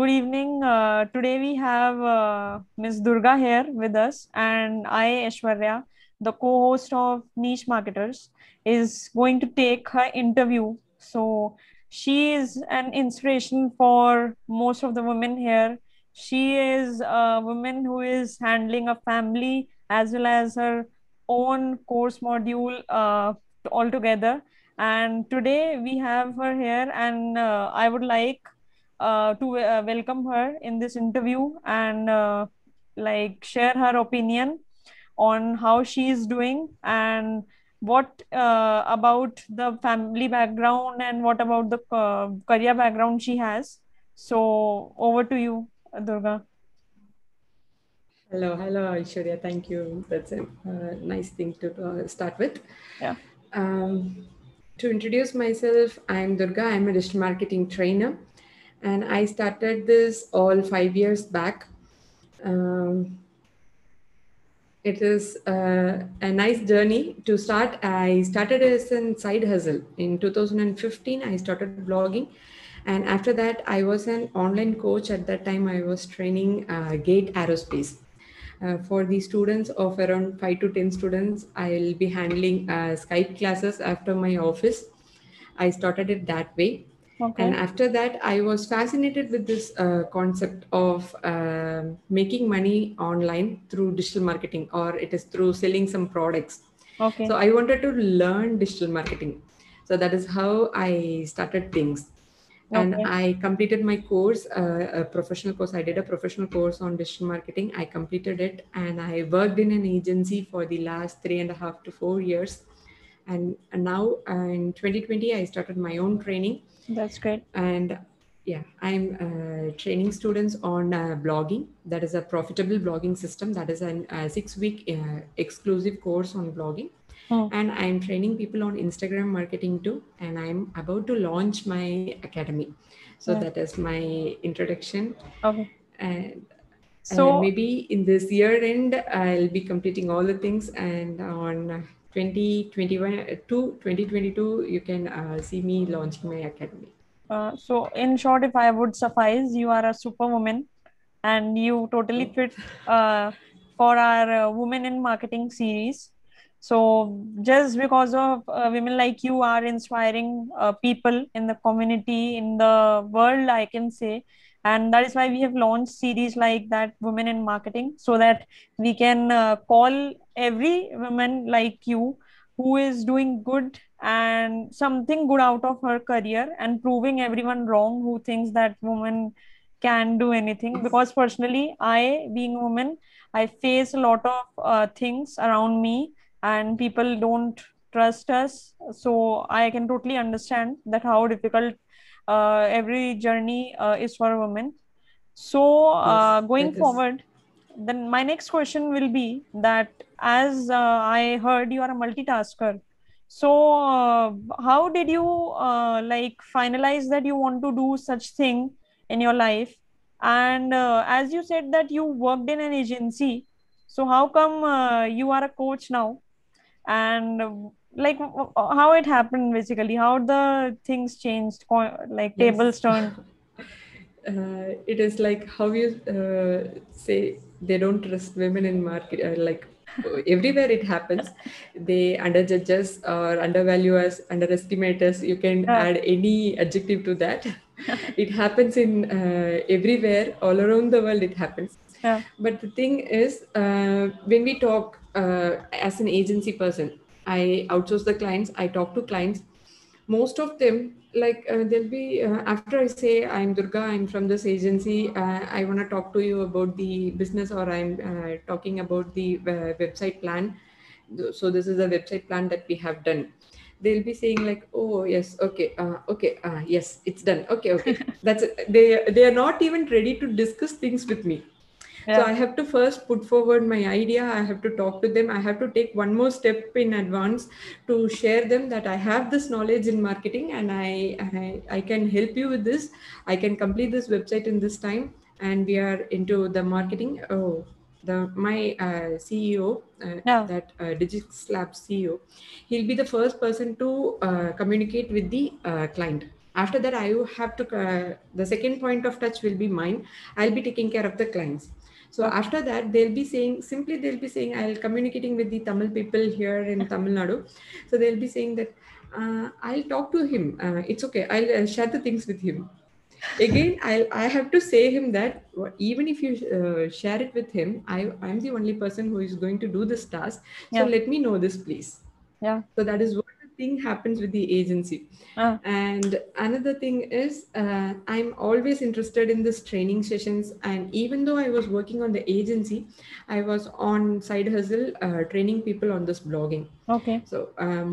good evening. Today we have Miss Durga here with us, and I, Ashwarya, the co-host of Niche Marketers, is going to take her interview. So she is an inspiration for most of the women here. She is a woman who is handling a family as well as her own course module altogether. And today we have her here, and I would like to welcome her in this interview and like share her opinion on how she is doing and what about the family background and what about the career background she has. So over to you, Durga. Hello, Aishwarya. Thank you. That's a nice thing to start with. Yeah. To introduce myself, I'm Durga. I'm a digital marketing trainer, and I started this all 5 years back. Um, it is a nice journey to start. I started as a side hustle in 2015. I started blogging, and after that, I was an online coach. At that time, I was training Gate Aerospace. For the students of around 5 to 10 students, I'll be handling Skype classes after my office. I started it that way. And Okay. after that, I was fascinated with this concept of making money online through digital marketing, or it is through selling some products. So Okay. I wanted to learn digital marketing. So that is how I started things. And Okay. I completed my course, a professional course. I did a professional course on digital marketing. I completed it, and I worked in an agency for the last 3.5 to 4 years. And now in 2020, I started my own training. That's great. And yeah, I'm training students on blogging. That is a profitable blogging system. That is a 6 week exclusive course on blogging. Hmm. And I'm training people on Instagram marketing too. And I'm about to launch my academy. So Yeah. that is my introduction. Okay. And So maybe in this year end, I'll be completing all the things. And on 2021 to 2022, you can see me launching my academy. So in short, if I would suffice, you are a superwoman and you totally Oh. fit for our Women in Marketing series. So just because of women like you are inspiring people in the community, in the world, I can say. And that is why we have launched series like that, Women in Marketing, so that we can call every woman like you who is doing good and something good out of her career and proving everyone wrong who thinks that woman can do anything. Because personally, I being a woman, I face a lot of things around me and people don't trust us, so I can totally understand that how difficult every journey is for a woman. So Yes, going that is. forward, then my next question will be that as I heard you are a multitasker, so how did you like finalize that you want to do such thing in your life? And as you said that you worked in an agency, so how come you are a coach now? And like how it happened basically, how the things changed, like tables Yes. turned. It is like how you say they don't trust women in market. Everywhere it happens, they underjudge us or undervalue us, underestimate us. You can Yeah. add any adjective to that. It happens in everywhere, all around the world. It happens. Yeah. But the thing is, when we talk as an agency person, I outsource the clients. I talk to clients. Most of them, like they'll be after I say I'm Durga, I'm from this agency, I want to talk to you about the business, or I'm talking about the website plan. So this is a website plan that we have done. They'll be saying like, oh yes, okay, okay, yes, it's done, okay, okay, that's it. They are not even ready to discuss things with me. So Yeah. I have to first put forward my idea. I have to talk to them. I have to take one more step in advance to share them that I have this knowledge in marketing, and I can help you with this. I can complete this website in this time, and we are into the marketing. Oh, the my CEO, Yeah. that Digix Lab CEO, he'll be the first person to communicate with the client. After that, I have to, the second point of touch will be mine. I'll be taking care of the clients. So Okay. after that, they'll be saying, I'll communicating with the Tamil people here in Tamil Nadu. So they'll be saying that, I'll talk to him. It's okay. I'll share the things with him. Again, I have to say him that even if you share it with him, I'm the only person who is going to do this task. So Yeah. let me know this, please. Yeah. So that is what the thing happens with the agency. Uh, And another thing is, I'm always interested in this training sessions. And even though I was working on the agency, I was on side hustle training people on this blogging. okay. So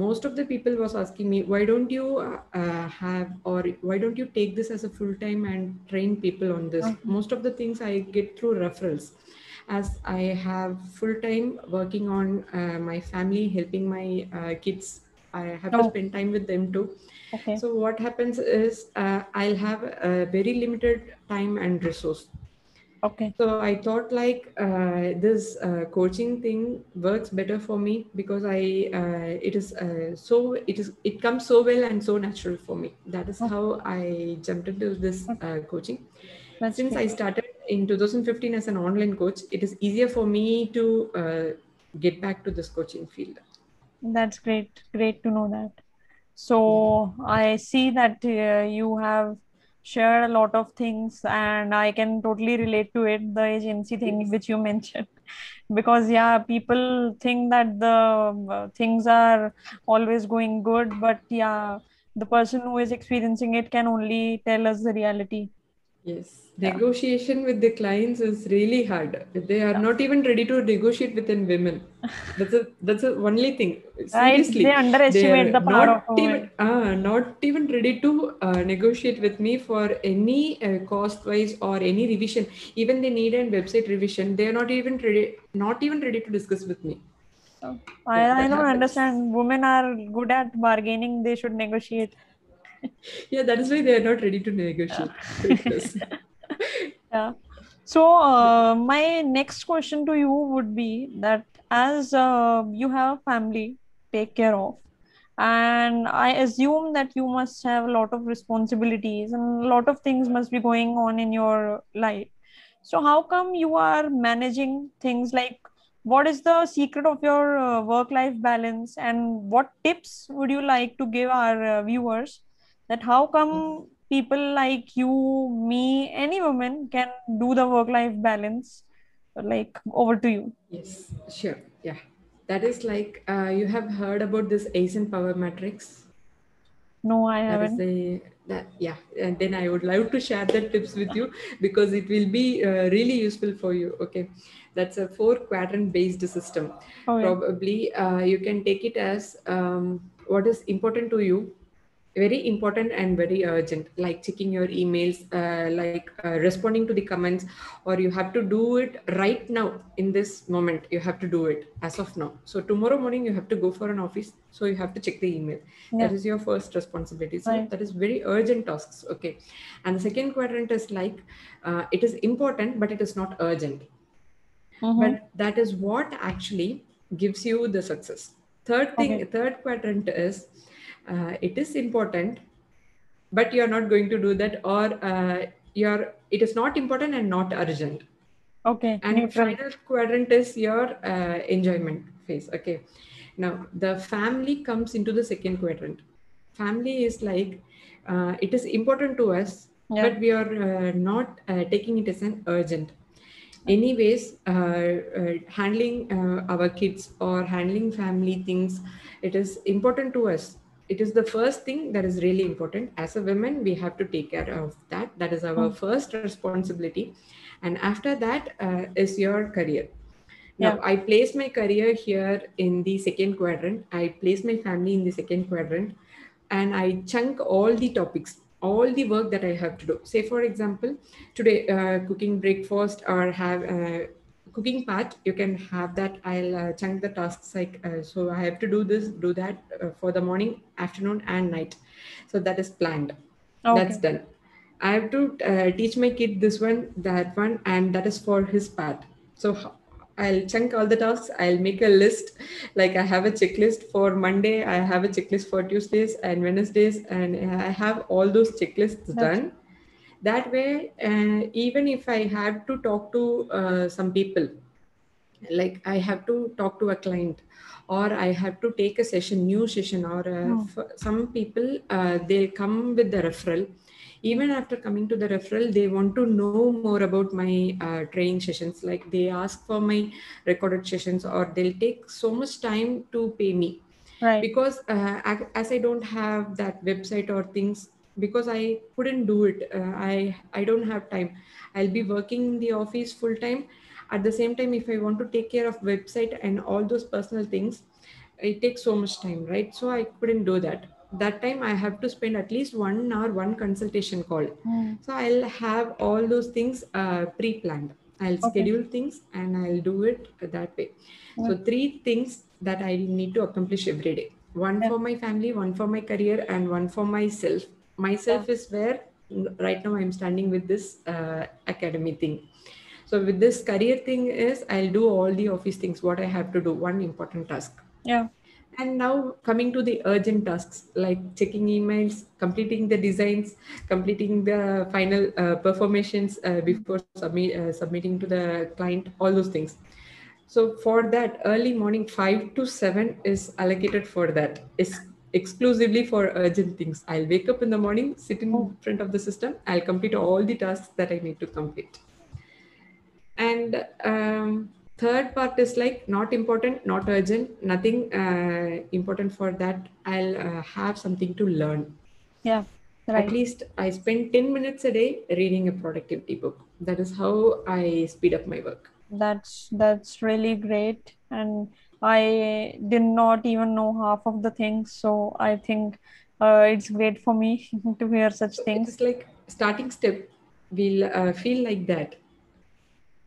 most of the people was asking me, why don't you have, or why don't you take this as a full time and train people on this? Okay. Most of the things I get through referrals, as I have full time working on my family, helping my kids. I have to Oh, spend time with them too. okay. So what happens is, I'll have a very limited time and resource. Okay. So I thought like, this coaching thing works better for me, because it comes so well and so natural for me. That is Oh, how I jumped into this okay. coaching. That's Since great. I started in 2015 as an online coach, it is easier for me to get back to this coaching field. That's great. Great to know that. Yeah. So I see that you have shared a lot of things, and I can totally relate to it, the agency thing Yes. which you mentioned. Because, yeah, people think that the things are always going good, but yeah, the person who is experiencing it can only tell us the reality. Yes, Yeah. negotiation with the clients is really hard. They are Yeah. not even ready to negotiate within women. That's a only thing. Right? They Seriously, they underestimate are the power of not even ready to negotiate with me for any cost wise or any revision. Even they need a website revision, they are not even ready to discuss with me. women. Yeah, I that don't happens. understand. Women are good at bargaining. They should negotiate. Yeah, that is why they are not ready to Yeah. negotiate with us. Yeah. So, my next question to you would be that as you have a family take care of, and I assume that you must have a lot of responsibilities and a lot of things must be going on in your life. So, how come you are managing things like what is the secret of your work-life balance, and what tips would you like to give our viewers that how come people like you, me, any woman can do the work-life balance? Like, over to you. Yes, sure. Yeah. That is like, you have heard about this Eisenhower matrix. No, I That is haven't. the that yeah. And then I would love to share that tips with you, because it will be really useful for you. Okay, that's a four quadrant based system. Okay. Probably you can take it as, what is important to you, very important and very urgent, like checking your emails, like responding to the comments, or you have to do it right now. In this moment you have to do it as of now. So tomorrow morning you have to go for an office, so you have to check the email. That Yeah. is your first responsibility, so Right. that is very urgent tasks. Okay, and the second quadrant is like, it is important but it is not urgent, Mm-hmm. but that is what actually gives you the success. Okay. Third quadrant is, it is important but you're not going to do that, or you're it is not important and not urgent. Okay. And Neutral. final quadrant is your enjoyment phase. Okay, now the family comes into the second quadrant. Family is like, it is important to us, Yeah. but we are not taking it as an urgent. Anyways, handling our kids or handling family things, it is important to us. It is the first thing that is really important. As a woman, we have to take care of that. That is our Mm. first responsibility. And after that is your career. Now, Yeah. I place my career here in the second quadrant. I place my family in the second quadrant, and I chunk all the topics, all the work that I have to do. Say, for example, today, cooking breakfast or have cooking part, you can have that. I'll chunk the tasks like, so I have to do this, do that for the morning, afternoon, and night. So that is planned. That's Okay. done. I have to teach my kid this one, that one, and that is for his part. So I'll chunk all the tasks. I'll make a list. Like I have a checklist for Monday. I have a checklist for Tuesdays and Wednesdays, and I have all those checklists That's done. That way, even if I have to talk to some people, like I have to talk to a client, or I have to take a session, new session, or mm, some people, they'll come with the referral. Even after coming to the referral, they want to know more about my training sessions. Like they ask for my recorded sessions, or they'll take so much time to pay me, right. because as I don't have that website or things, because I couldn't do it. I don't have time. I'll be working in the office full time. At the same time, if I want to take care of website and all those personal things, it takes so much time, right? So I couldn't do that. That time I have to spend at least 1 hour, one consultation call. Mm, So I'll have all those things pre-planned. I'll okay. schedule things and I'll do it that way. So Good. three things that I need to accomplish every day. One Yeah. for my family, one for my career, and one for myself. Yeah. Myself is where right now I'm standing with this academy thing. So with this career thing is I'll do all the office things, what I have to do, one important task. Yeah. And now coming to the urgent tasks like checking emails, completing the designs, completing the final performations before submitting to the client, all those things. So for that, early morning 5 to 7 is allocated for that. Is exclusively for urgent things. I'll wake up in the morning, sit Oh, in front of the system. I'll complete all the tasks that I need to complete. And third part is like not important, not urgent, nothing important for that. I'll have something to learn. yeah. At Right. least I spend 10 minutes a day reading a productivity book. That is how I speed up my work. That's really great. And I did not even know half of the things, so I think it's great for me to hear such So it things. is like starting step will feel like that.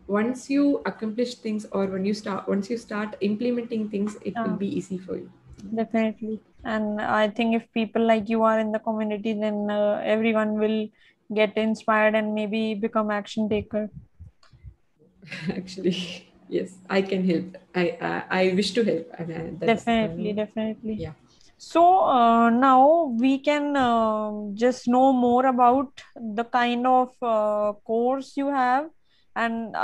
Once you accomplish things, or once you start implementing things, it will Yeah, be easy for you. definitely. And I think if people like you are in the community, then everyone will get inspired and maybe become action taker. Actually, yes, I can help. I wish to help, and that is Definitely, definitely. yeah. So now we can just know more about the kind of course you have, and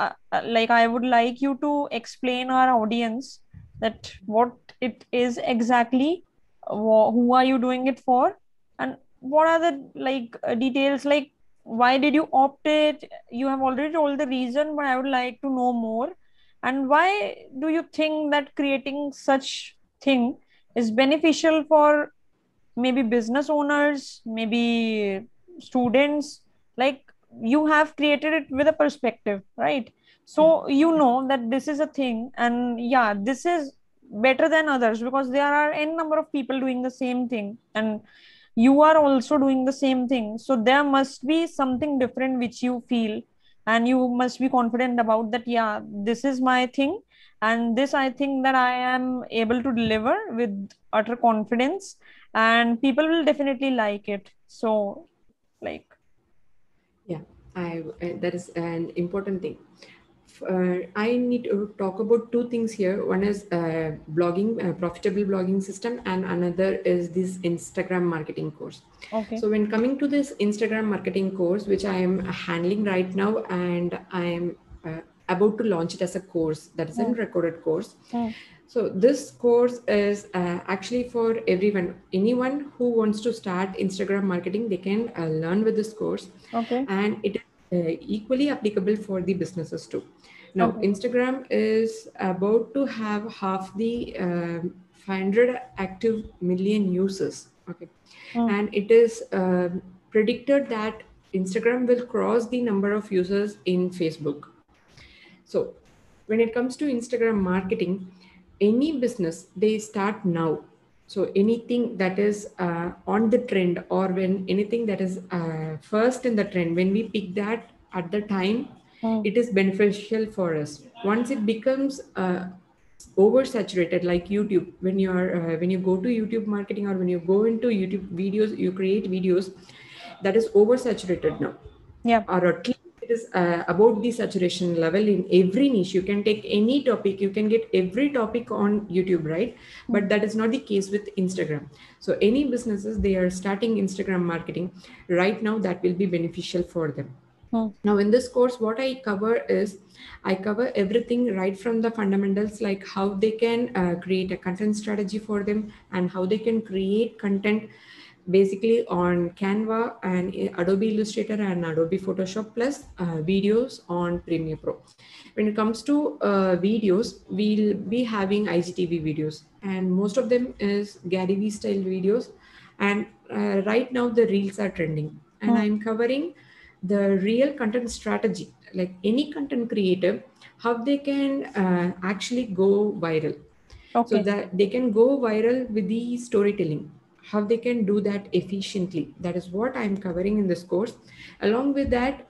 like I would like you to explain our audience that what it is exactly, who are you doing it for, and what are the like details, like why did you opt it? You have already told the reason, but I would like to know more. And why do you think that creating such thing is beneficial for maybe business owners, maybe students? Like you have created it with a perspective, right? Yeah. So you know that this is a thing, and yeah, this is better than others because there are n number of people doing the same thing, and you are also doing the same thing. So there must be something different which you feel, and you must be confident about that. Yeah, this is my thing, and this I think that I am able to deliver with utter confidence, and people will definitely like it. So like, Yeah, that is an important thing. I need to talk about two things here. One is blogging, profitable blogging system, and another is this Instagram marketing course. okay. So when coming to this Instagram marketing course, which I am handling right now, and I am about to launch it as a course, that is a Hmm, recorded course. hmm, So this course is actually for everyone. Anyone who wants to start Instagram marketing, they can learn with this course, okay. and it is equally applicable for the businesses too. Now, Okay. Instagram is about to have half the 500 active million users. Okay, Hmm, and it is predicted that Instagram will cross the number of users in Facebook. So when it comes to Instagram marketing, any business, they start now. So anything that is on the trend, or when anything that is first in the trend, when we pick that at the time, hmm, it is beneficial for us. Once it becomes oversaturated, like YouTube, when you go to YouTube marketing, or when you go into YouTube videos, you create videos that is oversaturated now, yeah. or at least it is about the saturation level in every niche. You can take any topic, you can get every topic on YouTube, right? But that is not the case with Instagram. So any businesses, they are starting Instagram marketing right now, that will be beneficial for them. Now, in this course, what I cover is I cover everything right from the fundamentals, like how they can create a content strategy for them and how they can create content basically on Canva and Adobe Illustrator and Adobe Photoshop, plus videos on Premiere Pro. When it comes to videos, we'll be having IGTV videos, and most of them is Gary Vee style videos. And right now, the reels are trending, and I'm covering the real content strategy, like any content creator, how they can actually go viral, so Okay. that they can go viral with the storytelling, how they can do that efficiently. That is what I'm covering in this course. Along with that,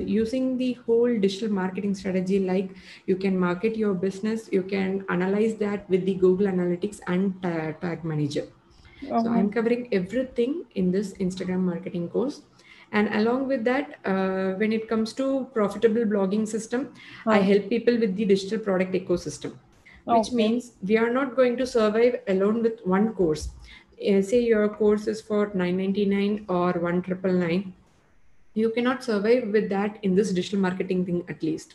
using the whole digital marketing strategy, like you can market your business, you can analyze that with the Google Analytics and Tag Manager. So Okay. I'm covering everything in this Instagram marketing course. And along with that, when it comes to profitable blogging system, I help people with the digital product ecosystem, which Okay. means we are not going to survive alone with one course. Say your course is for 999 or 1999, you cannot survive with that in this digital marketing thing at least.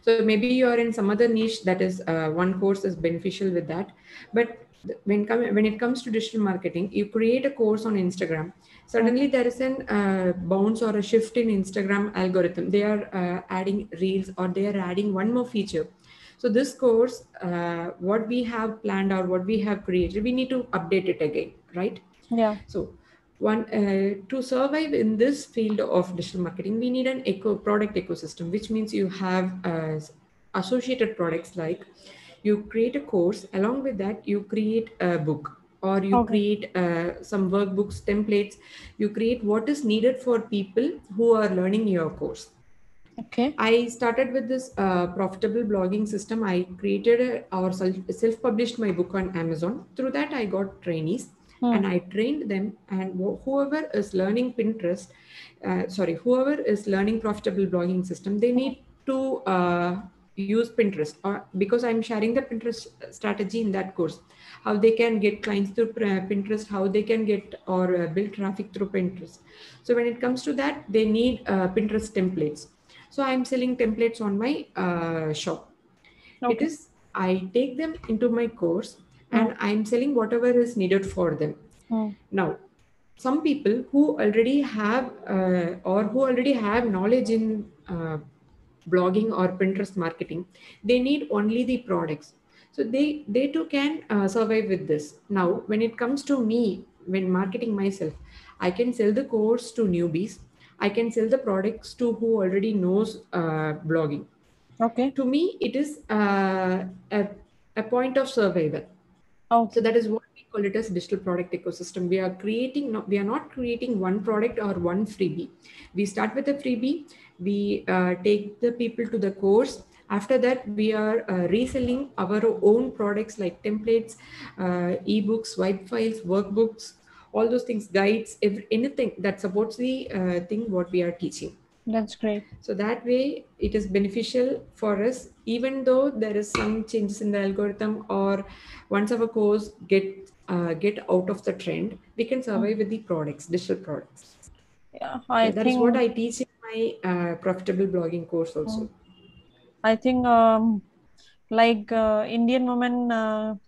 So maybe you are in some other niche, that is one course is beneficial with that. But when it comes to digital marketing, you create a course on Instagram, suddenly there is an bounce or a shift in Instagram algorithm. They are adding reels, or they are adding one more feature. So this course, what we have planned or what we have created, we need to update it again, right? Yeah. So one to survive in this field of digital marketing, we need an product ecosystem, which means you have associated products, like you create a course, along with that you create a book, or you Okay. create some workbooks, templates. You create what is needed for people who are learning your course. Okay. I started with this profitable blogging system. I created or self-published my book on Amazon. Through that, I got trainees and I trained them. And whoever is learning whoever is learning profitable blogging system, they need to use Pinterest, or because I'm sharing the Pinterest strategy in that course, how they can get clients through Pinterest, how they can get or build traffic through Pinterest. So when it comes to that, they need Pinterest templates. So I'm selling templates on my shop. It Okay. is, I take them into my course Hmm. and I'm selling whatever is needed for them. Hmm. Now, some people who already have or who already have knowledge in blogging or Pinterest marketing, they need only the products. So they too can survive with this. Now, when it comes to me, when marketing myself, I can sell the course to newbies. I can sell the products to who already knows blogging. Okay. To me, it is a point of survival. So Okay. that is what we call it as digital product ecosystem. We are creating, we are not creating one product or one freebie. We start with a freebie, we take the people to the course. After that, we are reselling our own products like templates, ebooks, wipe files, workbooks, all those things, guides, anything that supports the thing what we are teaching. That's great. So that way, it is beneficial for us, even though there is some changes in the algorithm, or once our course get out of the trend, we can survive with the products, digital products. Yeah. Yeah, I that is what think. I teach in my profitable blogging course Hmm. also. I think. Like Indian women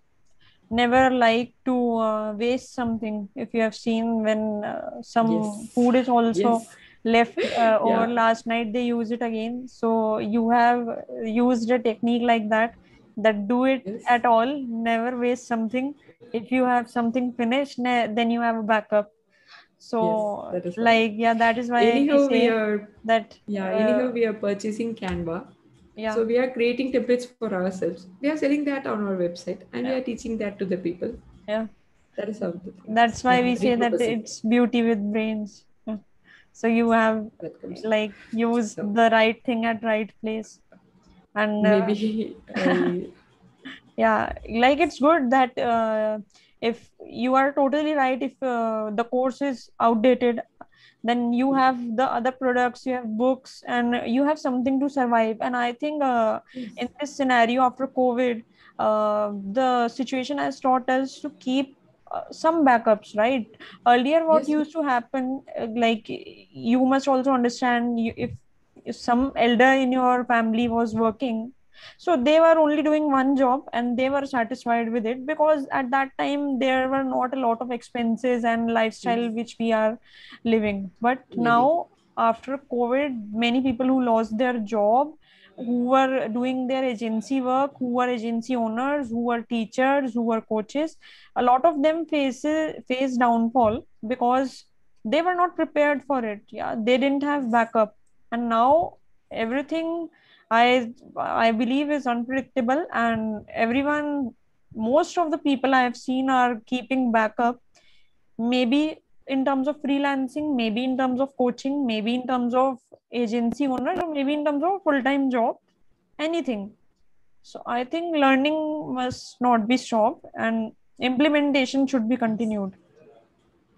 never like to waste something. If you have seen, when some Yes, food is also yes, left over yeah, last night, they use it again. So you have used a technique like that, that do it yes, at all, never waste something. If you have something finished, then you have a backup. yes, So that is right. like, yeah, that is why we Anyhow, we say are, that yeah, anyhow, we are purchasing Canva. yeah, So we are creating templates for ourselves. We are selling that on our website and we yeah, are teaching that to the people. yeah. That is how the thing is. That's why Yeah, we say that repurposing. it's beauty with brains. Yeah. So you have That comes. like used So the right thing at right place. And maybe I, yeah, like it's good that if you are totally right, if the course is outdated, then you have the other products, you have books, and you have something to survive. And I think in this scenario after COVID, the situation has taught us to keep some backups, right? Earlier what Yes, used to happen, like you must also understand, if some elder in your family was working, so they were only doing one job and they were satisfied with it, because at that time there were not a lot of expenses and lifestyle yes, which we are living. But living. now after COVID, many people who lost their job, who were doing their agency work, who were agency owners, who were teachers, who were coaches, a lot of them face downfall because they were not prepared for it. Yeah, they didn't have backup. And now everything, I believe, is unpredictable, and everyone, most of the people I have seen are keeping backup, maybe in terms of freelancing, maybe in terms of coaching, maybe in terms of agency owners, or maybe in terms of full-time job, anything. So I think learning must not be stopped and implementation should be Yes. continued.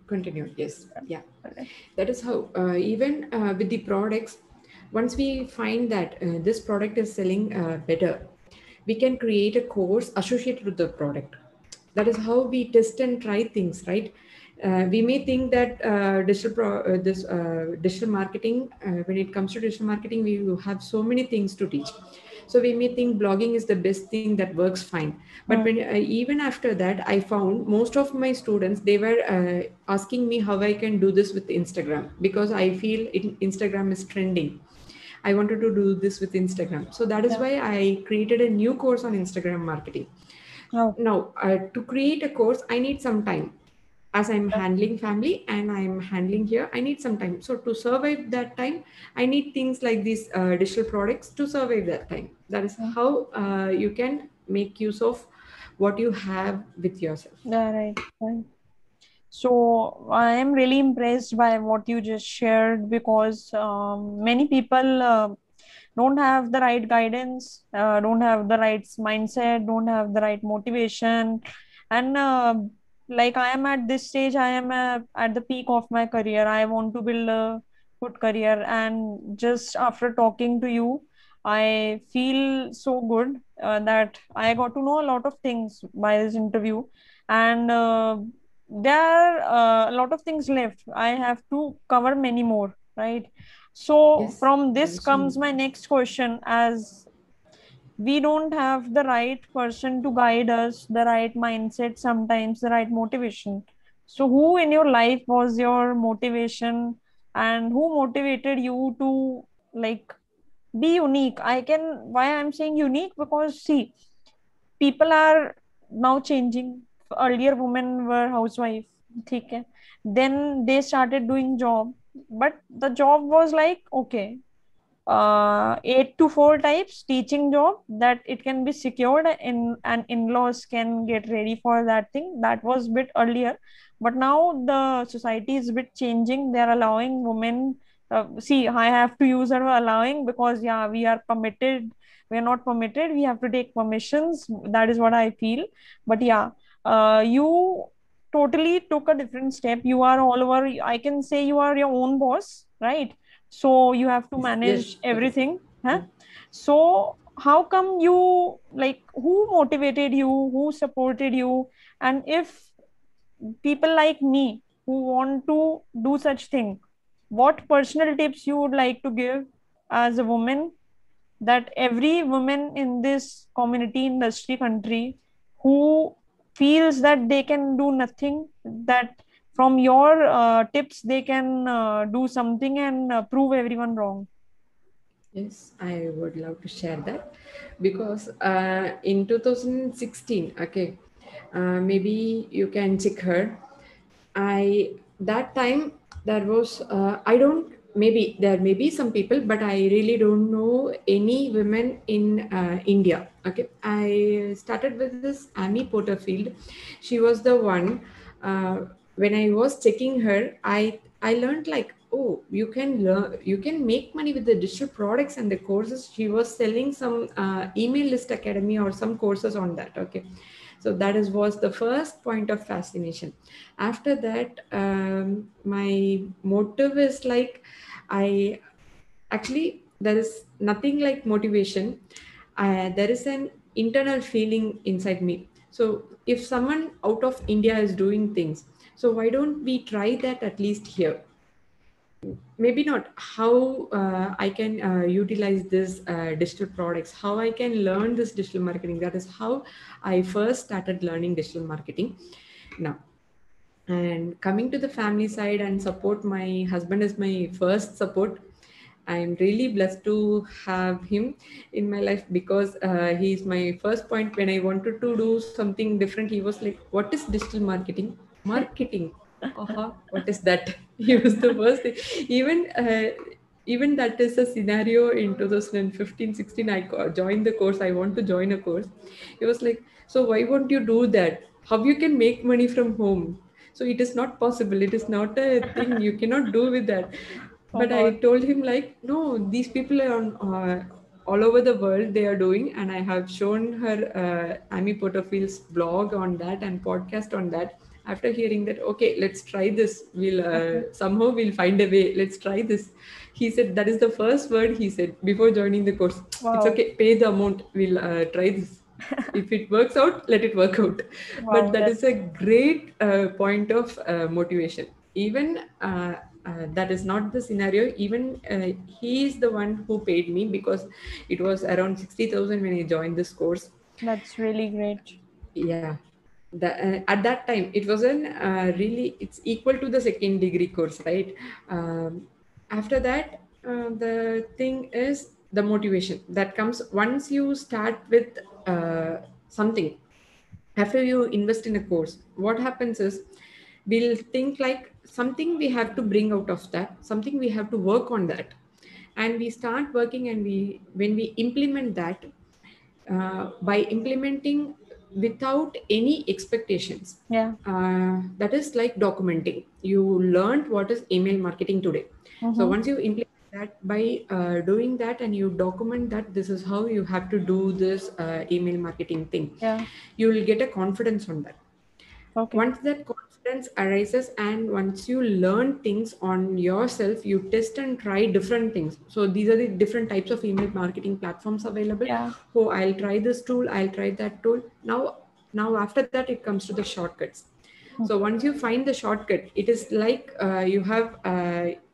Continued, yes, yeah. Correct. That is how, even with the products, once we find that this product is selling better, we can create a course associated with the product. That is how we test and try things, right? We may think that digital marketing, when it comes to digital marketing, we have so many things to teach. So we may think blogging is the best thing that works fine. But Hmm. when even after that, I found most of my students, they were asking me how I can do this with Instagram, because I feel Instagram is trending. I wanted to do this with Instagram. So that is Yeah. why I created a new course on Instagram marketing. Oh. Now, to create a course, I need some time. As I'm Yeah. handling family and I'm handling here, I need some time. So to survive that time, I need things like these digital products to survive that time. That is Yeah. how you can make use of what you have with yourself. Yeah, right. Right. So I am really impressed by what you just shared, because many people don't have the right guidance, don't have the right mindset, don't have the right motivation. And like I am at this stage, I am at the peak of my career. I want to build a good career. And just after talking to you, I feel so good that I got to know a lot of things by this interview. And there are a lot of things left. I have to cover many more, right? So Yes, from there this is so comes my next question. As we don't have the right person to guide us, the right mindset, sometimes the right motivation. So who in your life was your motivation, and who motivated you to, like, be unique? I can, why I'm saying unique, because see, people are now changing. Earlier women were housewife, okay, then they started doing job, but the job was like, okay, 8 to 4 types teaching job, that it can be secured in, and in-laws can get ready for that thing. That was bit earlier, but now the society is a bit changing. They're allowing women, see, I have to use her allowing, because yeah, we are permitted, we are not permitted, we have to take permissions. That is what I feel. But yeah, you totally took a different step. You are all over, I can say you are your own boss, right? So you have to yes, manage that is everything, huh? yeah. So how come you, like, who motivated you, who supported you? And if people like me who want to do such thing, what personal tips you would like to give as a woman, that every woman in this community, industry, country, who feels that they can do nothing, that from your tips they can do something and prove everyone wrong? Yes, I would love to share that, because in 2016, okay, maybe you can check her. I that time there was I don't, maybe there may be some people, but I really don't know any women in India. Okay, I started with this Amy Porterfield. She was the one. When I was checking her, I learned like, oh, you can learn, you can make money with the digital products and the courses. She was selling some email list academy or some courses on that. Okay, So that is was the first point of fascination. After that, my motive is like, I actually, there is nothing like motivation. There is an internal feeling inside me. So if someone out of India is doing things, so why don't we try that at least here? Maybe not how I can utilize this digital products, how I can learn this digital marketing. That is how I first started learning digital marketing. Now, and coming to the family side and support, my husband is my first support. I'm really blessed to have him in my life, because he's my first point. When I wanted to do something different, he was like, "What is digital marketing?" Marketing. What is that? He was the first thing. Even even that is a scenario in 2015, 16. Joined the course. I want to join a course. He was like, "So why won't you do that? How you can make money from home?" So it is not possible. It is not a thing. You cannot do with that. Oh But I God. told him like, no, these people are on all over the world. They are doing, and I have shown her Amy Porterfield's blog on that and podcast on that. After hearing that, okay, let's try this. We'll Okay. somehow we'll find a way. Let's try this. He said that is the first word he said before joining the course. It's Wow. okay. Pay the amount. We'll try this. If it works out, let it work out. But Wow. that is a That's great point of motivation. Even that is not the scenario. Even he is the one who paid me, because it was around 60,000 when I joined this course. that's really great. Yeah. At that time, it wasn't really, it's equal to the second degree course, right? After that, the thing is the motivation that comes once you start with something. After you invest in a course, what happens is, we'll think like something we have to bring out of that, something we have to work on that, and we start working, and we when we implement that, by implementing without any expectations, Yeah. that is like documenting. You learned what is email marketing today. So Mm-hmm. once you implement that, by doing that, and you document that this is how you have to do this email marketing thing, Yeah. you will get a confidence on that. Okay. Once that confidence arises, and once you learn things on yourself, you test and try different things. So these are the different types of email marketing platforms available. Yeah. Oh, I'll try this tool, I'll try that tool. Now after that, it comes to the shortcuts. So once you find the shortcut, it is like you have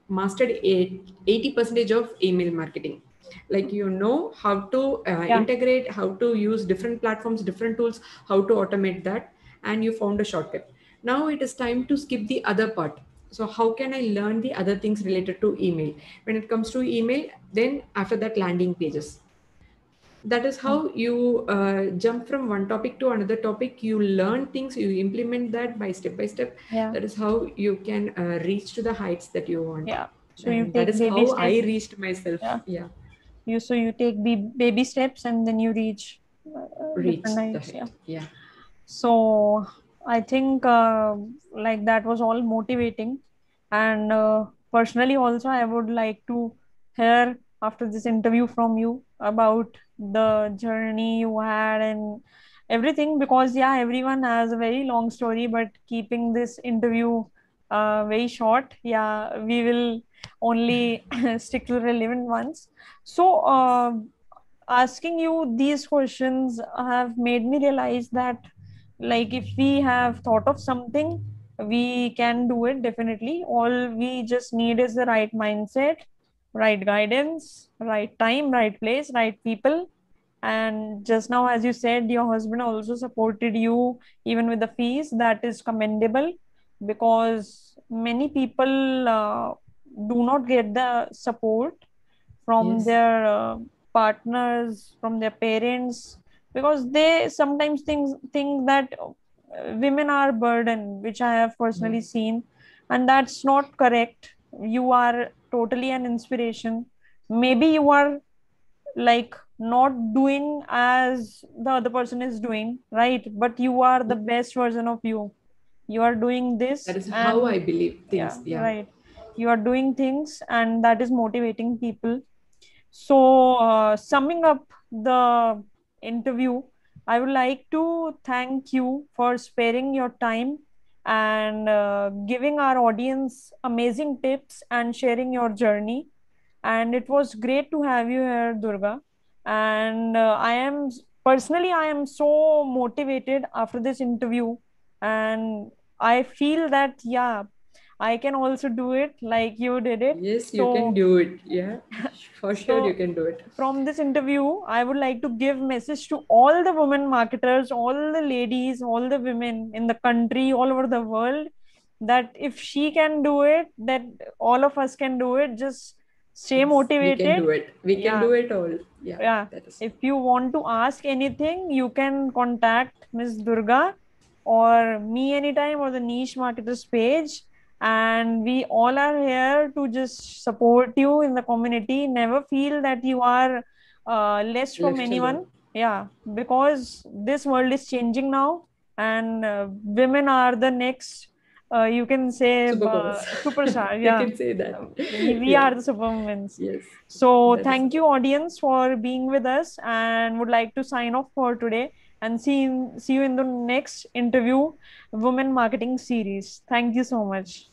mastered 80% of email marketing. Like, you know how to Yeah. integrate, how to use different platforms, different tools, how to automate that, and you found a shortcut. Now it is time to skip the other part. So how can I learn the other things related to email? When it comes to email, then after that, landing pages. That is how you jump from one topic to another topic. You learn things, you implement that by step. Yeah. That is how you can reach to the heights that you want. Yeah. So you And that take is baby how I steps. reached myself. Yeah. Yeah. You take baby steps and then you reach different Reach the heights. Yeah. height. Yeah. So I think like that was all motivating, and personally also I would like to hear after this interview from you about the journey you had and everything, because yeah, everyone has a very long story, but keeping this interview very short, yeah, we will only stick to the relevant ones. So asking you these questions have made me realize that, like, if we have thought of something, we can do it definitely. All we just need is the right mindset, right guidance, right time, right place, right people. And just now, as you said, your husband also supported you even with the fees. That is commendable, because many people do not get the support from Yes. their partners, from their parents, because they sometimes think that women are burden, which I have Yeah. personally seen, and that's not correct. You are totally an inspiration. Maybe you are like not doing as the other person is doing, right? But you are the best version of you. You are doing That this, is how I and believe yeah, things. Yeah. right. You are doing things, and that is motivating people. So, summing up the interview, I would like to thank you for sparing your time and giving our audience amazing tips and sharing your journey. And it was great to have you here, Durga. And I am so motivated after this interview. And I feel that, yeah, I can also do it like you did it. Yes, you can So, do it. Yeah, for sure you so can do it. from this interview, I would like to give message to all the women marketers, all the ladies, all the women in the country, all over the world, that if she can do it, that all of us can do it. Just stay Yes, we can motivated. do it. We can Yeah, do it all. Yeah, yeah. that is. If you want to ask anything, you can contact Miss Durga or me anytime, or the Niche Marketers page. And we all are here to just support you in the community. Never feel that you are less from Left alone. anyone. Yeah, because this world is changing now, and women are the next, you can say, Superpowers. superstar. You Yeah, can say that. we Yeah. are the superwomen. Yes. So That is. thank you, audience, for being with us, and would like to sign off for today, and see you in the next interview, Women Marketing Series. Thank you so much.